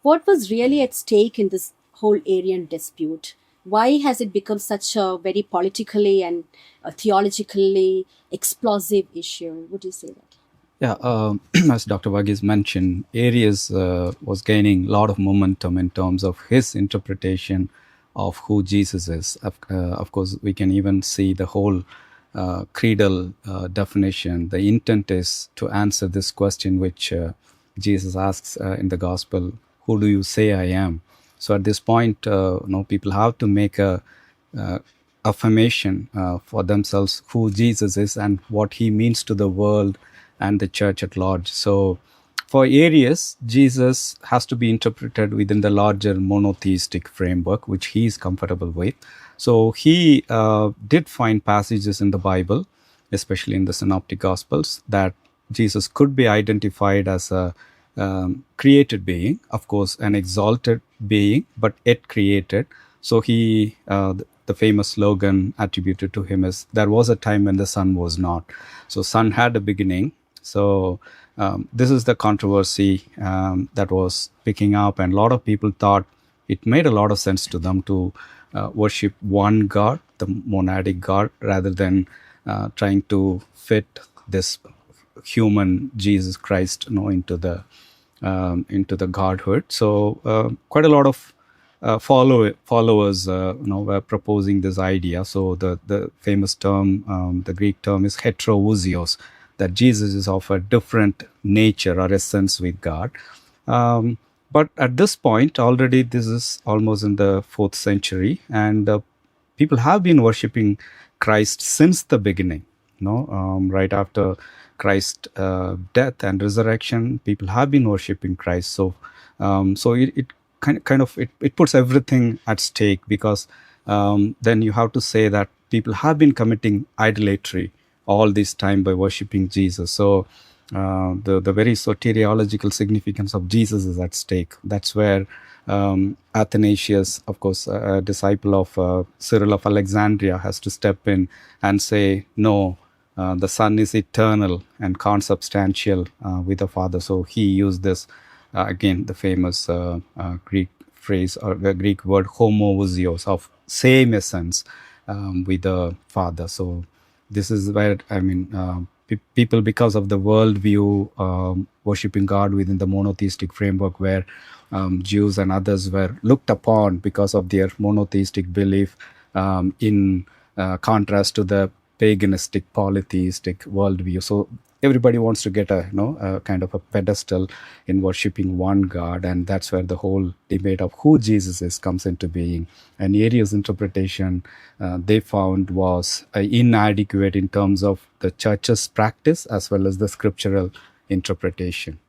What was really at stake in this whole Arian dispute? Why has it become such a very politically and theologically explosive issue? Would you say that? Yeah, as Dr. Varghese mentioned, Arius was gaining a lot of momentum in terms of his interpretation of who Jesus is. Of course, we can even see the whole creedal definition. The intent is to answer this question which Jesus asks in the gospel, who do you say I am? So at this point, people have to make a uh, affirmation for themselves who Jesus is and what he means to the world and the church at large. So for Arius, Jesus has to be interpreted within the larger monotheistic framework, which he is comfortable with. So he did find passages in the Bible, especially in the Synoptic Gospels, that Jesus could be identified as a created being, of course, an exalted being, but yet created. So the famous slogan attributed to him is, "There was a time when the sun was not." So sun had a beginning. So this is the controversy that was picking up, and a lot of people thought it made a lot of sense to them to worship one God, the monadic God, rather than trying to fit this human Jesus Christ, into the godhood. So quite a lot of followers, were proposing this idea. So the famous term, the Greek term is heterousios, that Jesus is of a different nature or essence with God. But at this point, already this is almost in the 4th century, and people have been worshipping Christ since the beginning. Right after Christ's death and resurrection, people have been worshipping Christ. So it it puts everything at stake, because then you have to say that people have been committing idolatry all this time by worshipping Jesus. So the very soteriological significance of Jesus is at stake. That's where Athanasius, of course, a disciple of Cyril of Alexandria, has to step in and say, no, the Son is eternal and consubstantial with the Father. So he used this, again, the famous Greek phrase or the Greek word homoousios, of same essence with the Father. So this is where, people, because of the worldview, worshipping God within the monotheistic framework, where Jews and others were looked upon because of their monotheistic belief, in contrast to the paganistic, polytheistic worldview. So everybody wants to get a kind of a pedestal in worshipping one God, and that's where the whole debate of who Jesus is comes into being. And Arius' interpretation, they found, was inadequate in terms of the church's practice as well as the scriptural interpretation.